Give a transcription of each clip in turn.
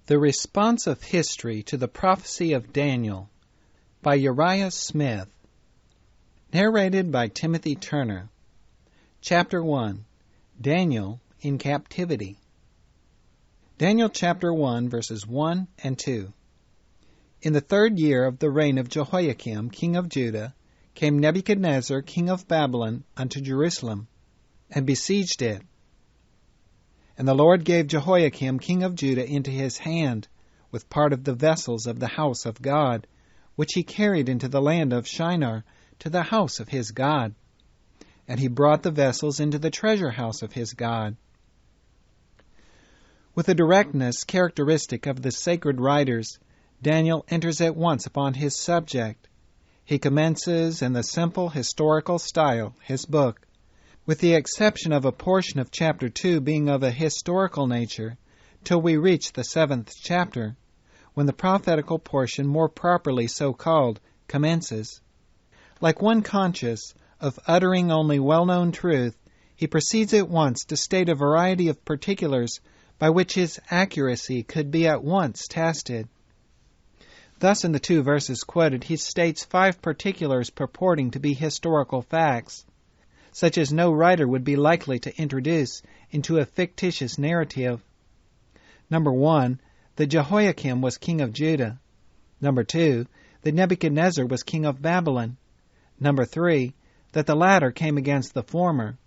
The Response of History to the Prophecy of Daniel by Uriah Smith. Narrated by Timothy Turner. Chapter 1. Daniel in Captivity. Daniel chapter 1, verses 1 and 2. In the 3rd year of the reign of Jehoiakim, king of Judah, came Nebuchadnezzar, king of Babylon, unto Jerusalem, and besieged it. And the Lord gave Jehoiakim, king of Judah, into his hand, with part of the vessels of the house of God, which he carried into the land of Shinar, to the house of his God. And he brought the vessels into the treasure house of his God. With a directness characteristic of the sacred writers, Daniel enters at once upon his subject. He commences in the simple historical style his book, with the exception of a portion of chapter 2 being of a historical nature, till we reach the 7th chapter, when the prophetical portion, more properly so called, commences. Like one conscious of uttering only well-known truth, he proceeds at once to state a variety of particulars by which his accuracy could be at once tested. Thus in the 2 verses quoted he states 5 particulars purporting to be historical facts, such as no writer would be likely to introduce into a fictitious narrative. Number 1, that Jehoiakim was king of Judah. Number 2, that Nebuchadnezzar was king of Babylon. Number 3, that the latter came against the former.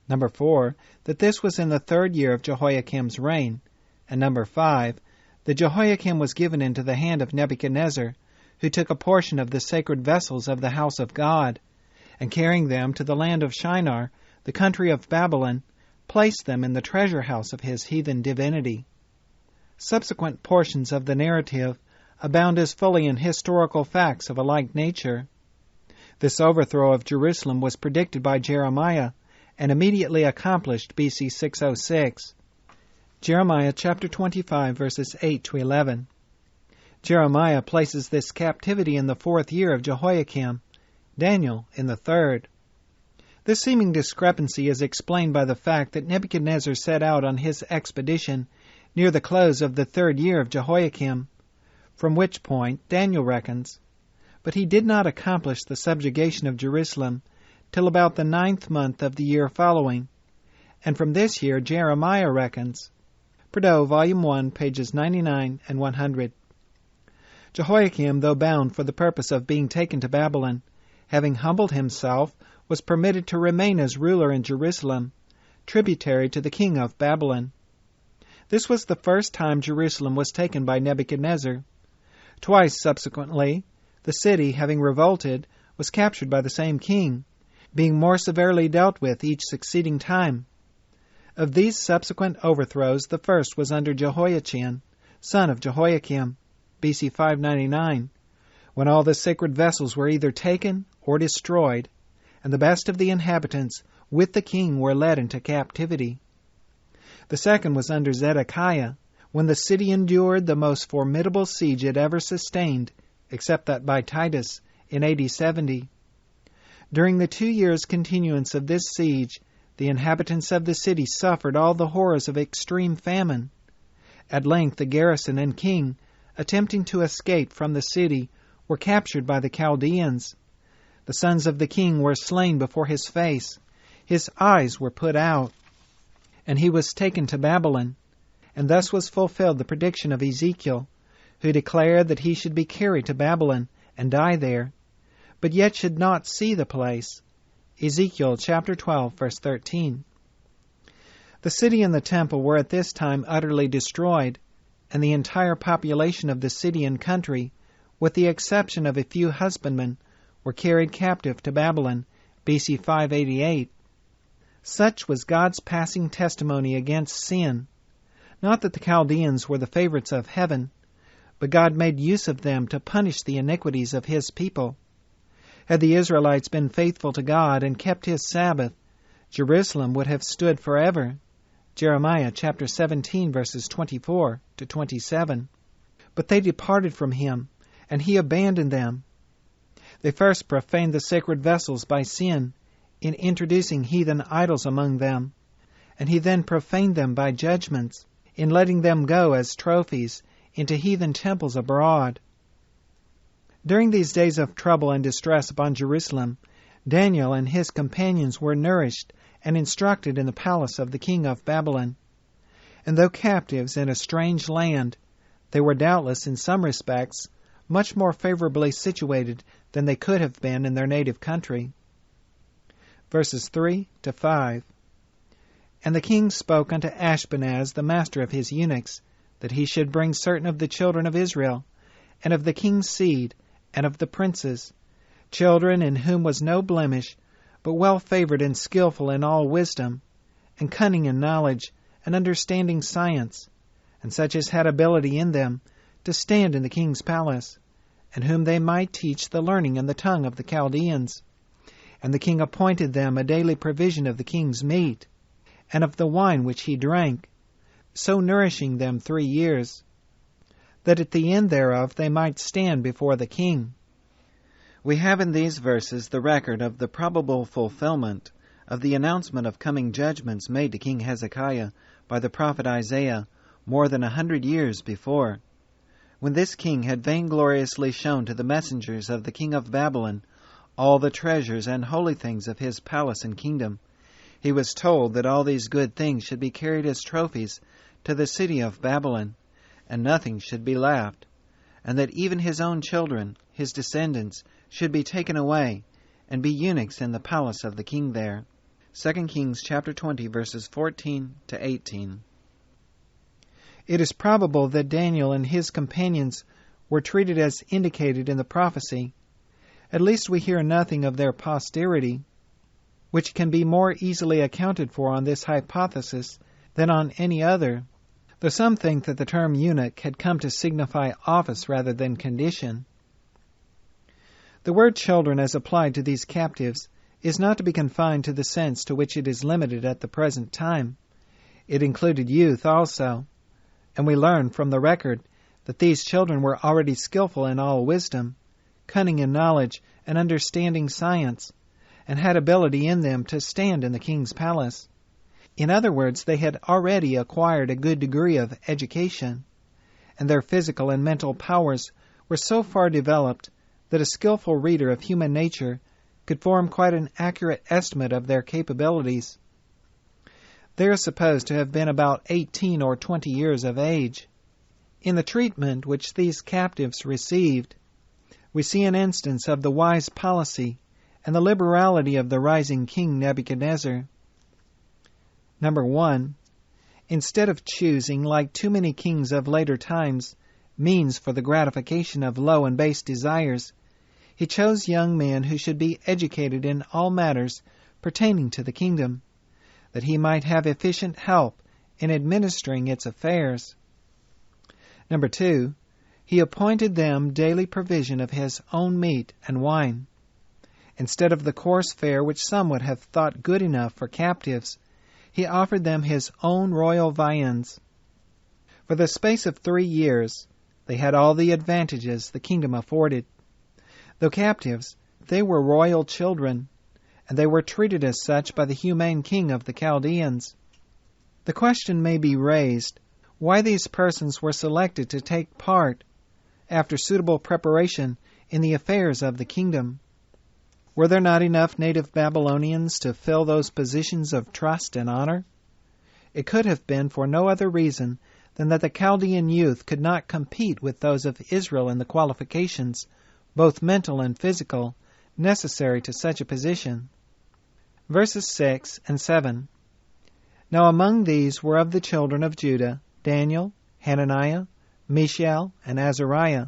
Number 4, that this was in the 3rd year of Jehoiakim's reign. And number 5, that Jehoiakim was given into the hand of Nebuchadnezzar, who took a portion of the sacred vessels of the house of God, and carrying them to the land of Shinar, the country of Babylon, placed them in the treasure house of his heathen divinity. Subsequent portions of the narrative abound as fully in historical facts of a like nature. This overthrow of Jerusalem was predicted by Jeremiah and immediately accomplished B.C. 606. Jeremiah chapter 25, verses 8 to 11. Jeremiah places this captivity in the 4th year of Jehoiakim, Daniel in the 3rd. This seeming discrepancy is explained by the fact that Nebuchadnezzar set out on his expedition near the close of the 3rd year of Jehoiakim, from which point Daniel reckons, but he did not accomplish the subjugation of Jerusalem till about the 9th month of the year following, and from this year Jeremiah reckons. Prideaux, Volume 1, pages 99 and 100. Jehoiakim, though bound for the purpose of being taken to Babylon, having humbled himself, was permitted to remain as ruler in Jerusalem, tributary to the king of Babylon. This was the first time Jerusalem was taken by Nebuchadnezzar. Twice subsequently, the city, having revolted, was captured by the same king, being more severely dealt with each succeeding time. Of these subsequent overthrows, the first was under Jehoiachin, son of Jehoiakim, B.C. 599, when all the sacred vessels were either taken or destroyed, and the best of the inhabitants with the king were led into captivity. The second was under Zedekiah, when the city endured the most formidable siege it ever sustained, except that by Titus, in AD 70. During the 2 years' continuance of this siege, the inhabitants of the city suffered all the horrors of extreme famine. At length the garrison and king, attempting to escape from the city, were captured by the Chaldeans. The sons of the king were slain before his face. His eyes were put out, and he was taken to Babylon. And thus was fulfilled the prediction of Ezekiel, who declared that he should be carried to Babylon and die there, but yet should not see the place. Ezekiel chapter 12, verse 13. The city and the temple were at this time utterly destroyed, and the entire population of the city and country, with the exception of a few husbandmen, were carried captive to Babylon, B.C. 588. Such was God's passing testimony against sin. Not that the Chaldeans were the favorites of heaven, but God made use of them to punish the iniquities of his people. Had the Israelites been faithful to God and kept his Sabbath, Jerusalem would have stood forever. Jeremiah chapter 17, verses 24 to 27. But they departed from him, and he abandoned them. They first profaned the sacred vessels by sin, in introducing heathen idols among them, and he then profaned them by judgments, in letting them go as trophies into heathen temples abroad. During these days of trouble and distress upon Jerusalem, Daniel and his companions were nourished and instructed in the palace of the king of Babylon. And though captives in a strange land, they were doubtless in some respects much more favorably situated than they could have been in their native country. Verses 3 to 5. And the king spoke unto Ashpenaz, the master of his eunuchs, that he should bring certain of the children of Israel, and of the king's seed, and of the princes, children in whom was no blemish, but well favored and skillful in all wisdom, and cunning in knowledge, and understanding science, and such as had ability in them to stand in the king's palace, and whom they might teach the learning and the tongue of the Chaldeans. And the king appointed them a daily provision of the king's meat, and of the wine which he drank, so nourishing them 3 years, that at the end thereof they might stand before the king. We have in these verses the record of the probable fulfillment of the announcement of coming judgments made to King Hezekiah by the prophet Isaiah more than 100 years before, when this king had vaingloriously shown to the messengers of the king of Babylon all the treasures and holy things of his palace and kingdom. He was told that all these good things should be carried as trophies to the city of Babylon, and nothing should be left, and that even his own children, his descendants, should be taken away, and be eunuchs in the palace of the king there. 2 Kings chapter 20, verses 14 to 18. It is probable that Daniel and his companions were treated as indicated in the prophecy. At least we hear nothing of their posterity, which can be more easily accounted for on this hypothesis than on any other, though some think that the term eunuch had come to signify office rather than condition. The word children as applied to these captives is not to be confined to the sense to which it is limited at the present time. It included youth also, and we learn from the record that these children were already skillful in all wisdom, cunning in knowledge, and understanding science, and had ability in them to stand in the king's palace. In other words, they had already acquired a good degree of education, and their physical and mental powers were so far developed that a skillful reader of human nature could form quite an accurate estimate of their capabilities. They are supposed to have been about 18 or 20 years of age. In the treatment which these captives received, we see an instance of the wise policy and the liberality of the rising king Nebuchadnezzar. Number 1, instead of choosing, like too many kings of later times, means for the gratification of low and base desires, he chose young men who should be educated in all matters pertaining to the kingdom, that he might have efficient help in administering its affairs. Number 2, he appointed them daily provision of his own meat and wine. Instead of the coarse fare which some would have thought good enough for captives, he offered them his own royal viands. For the space of 3 years, they had all the advantages the kingdom afforded. Though captives, they were royal children, and they were treated as such by the humane king of the Chaldeans. The question may be raised why these persons were selected to take part, after suitable preparation, in the affairs of the kingdom. Were there not enough native Babylonians to fill those positions of trust and honor? It could have been for no other reason than that the Chaldean youth could not compete with those of Israel in the qualifications, both mental and physical, necessary to such a position. Verses 6 and 7. Now among these were of the children of Judah Daniel, Hananiah, Mishael, and Azariah,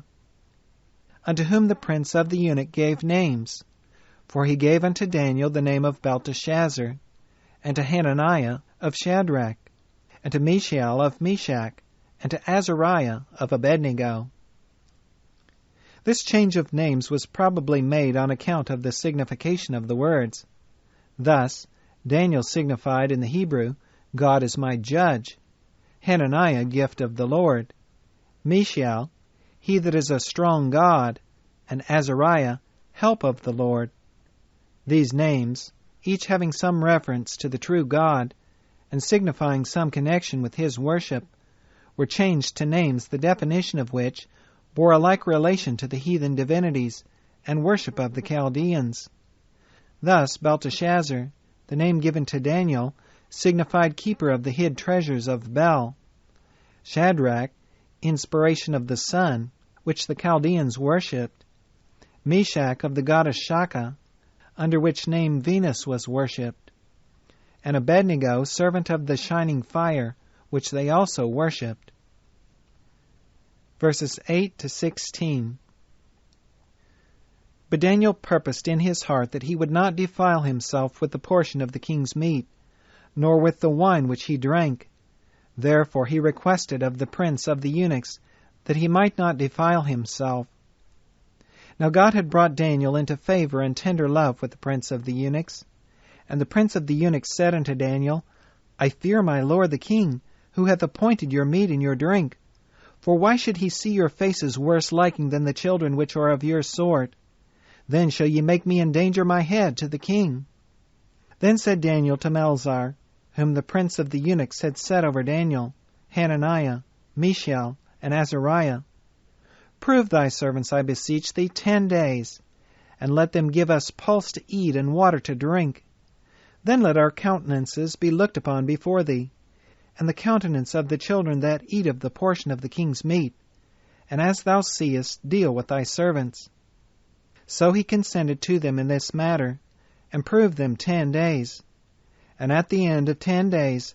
unto whom the prince of the eunuch gave names. For he gave unto Daniel the name of Belteshazzar, and to Hananiah of Shadrach, and to Mishael of Meshach, and to Azariah of Abednego. This change of names was probably made on account of the signification of the words. Thus, Daniel signified in the Hebrew, God is my judge; Hananiah, gift of the Lord; Mishael, he that is a strong God; and Azariah, help of the Lord. These names, each having some reference to the true God, and signifying some connection with his worship, were changed to names the definition of which bore a like relation to the heathen divinities and worship of the Chaldeans. Thus Belteshazzar, the name given to Daniel, signified keeper of the hid treasures of Bel. Shadrach, inspiration of the sun, which the Chaldeans worshipped. Meshach, of the goddess Shaka, under which name Venus was worshipped. And Abednego, servant of the shining fire, which they also worshipped. Verses 8 to 16. But Daniel purposed in his heart that he would not defile himself with the portion of the king's meat, nor with the wine which he drank. Therefore he requested of the prince of the eunuchs that he might not defile himself. Now God had brought Daniel into favor and tender love with the prince of the eunuchs. And the prince of the eunuchs said unto Daniel, I fear my lord the king, who hath appointed your meat and your drink. For why should he see your faces worse liking than the children which are of your sort? Then shall ye make me endanger my head to the king. Then said Daniel to Melzar, whom the prince of the eunuchs had set over Daniel, Hananiah, Mishael, and Azariah, Prove thy servants, I beseech thee, 10 days, and let them give us pulse to eat and water to drink. Then let our countenances be looked upon before thee, and the countenance of the children that eat of the portion of the king's meat, and as thou seest, deal with thy servants. So he consented to them in this matter, and proved them 10 days. And at the end of 10 days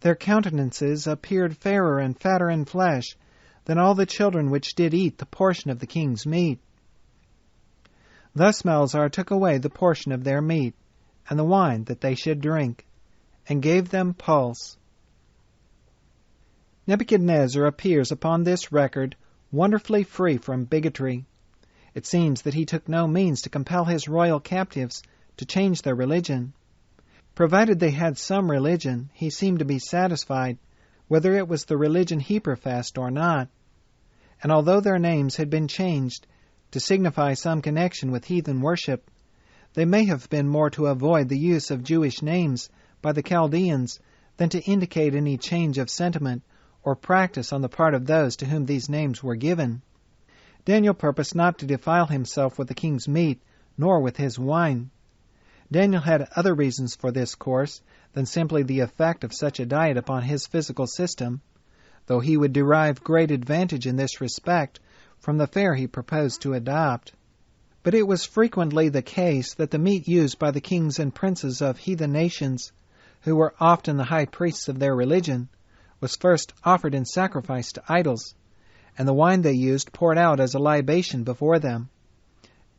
their countenances appeared fairer and fatter in flesh than all the children which did eat the portion of the king's meat. Thus Melzar took away the portion of their meat, and the wine that they should drink, and gave them pulse. Nebuchadnezzar appears upon this record wonderfully free from bigotry. It seems that he took no means to compel his royal captives to change their religion. Provided they had some religion, he seemed to be satisfied, whether it was the religion he professed or not. And although their names had been changed to signify some connection with heathen worship, they may have been more to avoid the use of Jewish names by the Chaldeans than to indicate any change of sentiment or practice on the part of those to whom these names were given. Daniel purposed not to defile himself with the king's meat, nor with his wine. Daniel had other reasons for this course than simply the effect of such a diet upon his physical system, though he would derive great advantage in this respect from the fare he proposed to adopt. But it was frequently the case that the meat used by the kings and princes of heathen nations, who were often the high priests of their religion, was first offered in sacrifice to idols, and the wine they used poured out as a libation before them.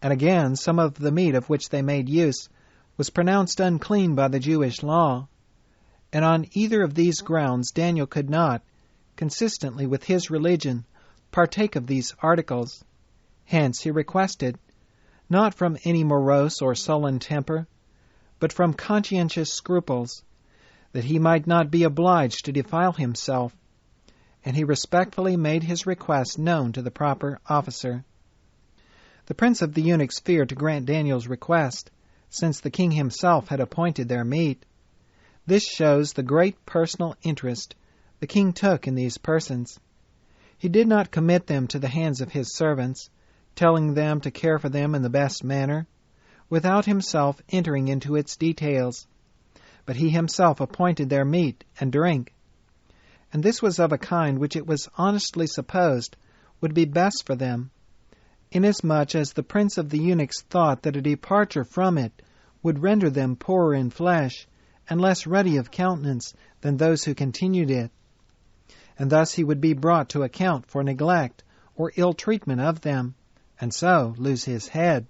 And again, some of the meat of which they made use was pronounced unclean by the Jewish law, and on either of these grounds Daniel could not, consistently with his religion, partake of these articles. Hence he requested, not from any morose or sullen temper, but from conscientious scruples, that he might not be obliged to defile himself, and he respectfully made his request known to the proper officer. The prince of the eunuchs feared to grant Daniel's request, since the king himself had appointed their meat. This shows the great personal interest the king took in these persons. He did not commit them to the hands of his servants, telling them to care for them in the best manner, without himself entering into its details, but he himself appointed their meat and drink. And this was of a kind which it was honestly supposed would be best for them, inasmuch as the prince of the eunuchs thought that a departure from it would render them poorer in flesh and less ruddy of countenance than those who continued it. And thus he would be brought to account for neglect or ill treatment of them, and so lose his head.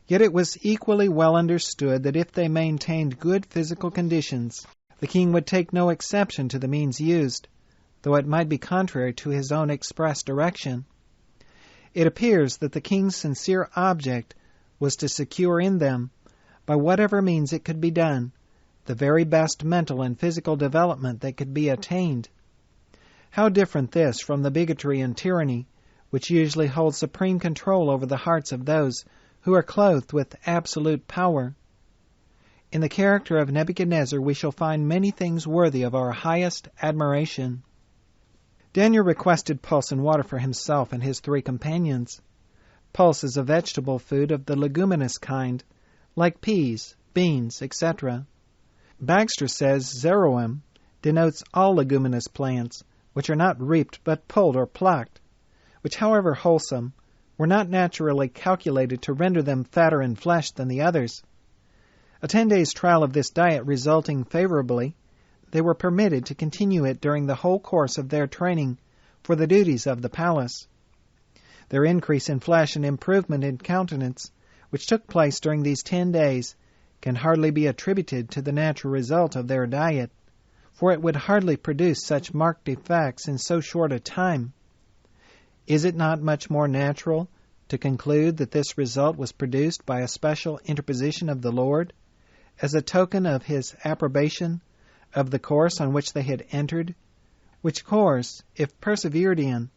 Yet it was equally well understood that if they maintained good physical conditions, the king would take no exception to the means used, though it might be contrary to his own express direction. It appears that the king's sincere object was to secure in them, by whatever means it could be done, the very best mental and physical development that could be attained. How different this from the bigotry and tyranny which usually hold supreme control over the hearts of those who are clothed with absolute power. In the character of Nebuchadnezzar we shall find many things worthy of our highest admiration. Daniel requested pulse and water for himself and his 3 companions. Pulse is a vegetable food of the leguminous kind, like peas, beans, etc. Bagster says zeroim denotes all leguminous plants, which are not reaped but pulled or plucked, which, however wholesome, were not naturally calculated to render them fatter in flesh than the others. A 10 days' trial of this diet resulting favorably, they were permitted to continue it during the whole course of their training for the duties of the palace. Their increase in flesh and improvement in countenance, which took place during these 10 days, can hardly be attributed to the natural result of their diet, for it would hardly produce such marked effects in so short a time. Is it not much more natural to conclude that this result was produced by a special interposition of the Lord, as a token of His approbation of the course on which they had entered, which course, if persevered in,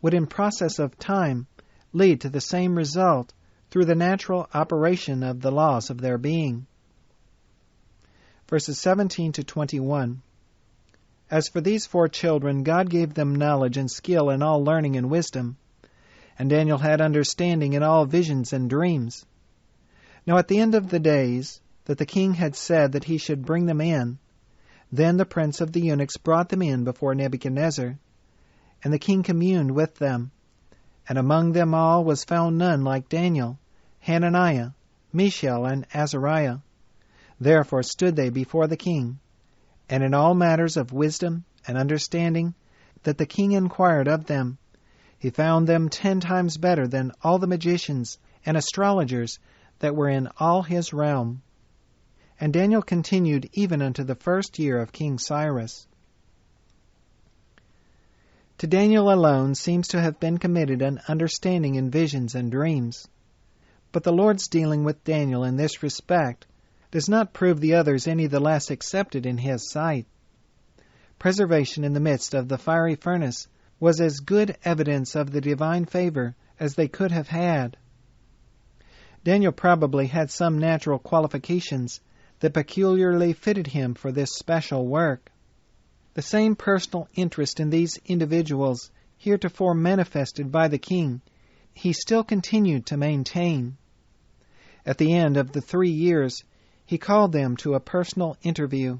would in process of time lead to the same result through the natural operation of the laws of their being? Verses 17 to 21. As for these 4 children, God gave them knowledge and skill in all learning and wisdom, and Daniel had understanding in all visions and dreams. Now at the end of the days, that the king had said that he should bring them in, then the prince of the eunuchs brought them in before Nebuchadnezzar, and the king communed with them. And among them all was found none like Daniel, Hananiah, Mishael, and Azariah. Therefore stood they before the king, and in all matters of wisdom and understanding that the king inquired of them, he found them 10 times better than all the magicians and astrologers that were in all his realm. And Daniel continued even unto the 1st year of King Cyrus. To Daniel alone seems to have been committed an understanding in visions and dreams. But the Lord's dealing with Daniel in this respect does not prove the others any the less accepted in His sight. Preservation in the midst of the fiery furnace was as good evidence of the divine favor as they could have had. Daniel probably had some natural qualifications that peculiarly fitted him for this special work. The same personal interest in these individuals heretofore manifested by the king, he still continued to maintain. At the end of the 3 years, he called them to a personal interview.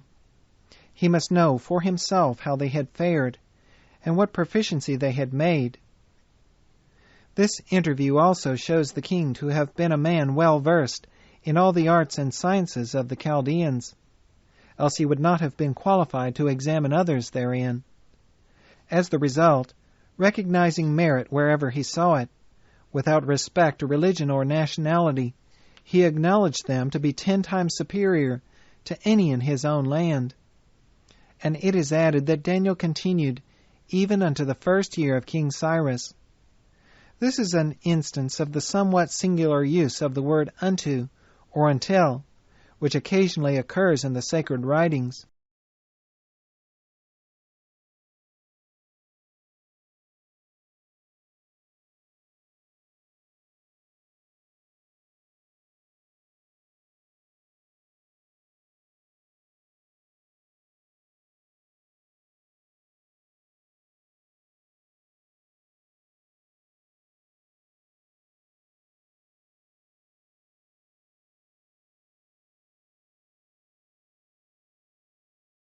He must know for himself how they had fared, and what proficiency they had made. This interview also shows the king to have been a man well versed in all the arts and sciences of the Chaldeans, else he would not have been qualified to examine others therein. As the result, recognizing merit wherever he saw it, without respect to religion or nationality, he acknowledged them to be 10 times superior to any in his own land. And it is added that Daniel continued even unto the 1st year of King Cyrus. This is an instance of the somewhat singular use of the word unto or until, which occasionally occurs in the sacred writings.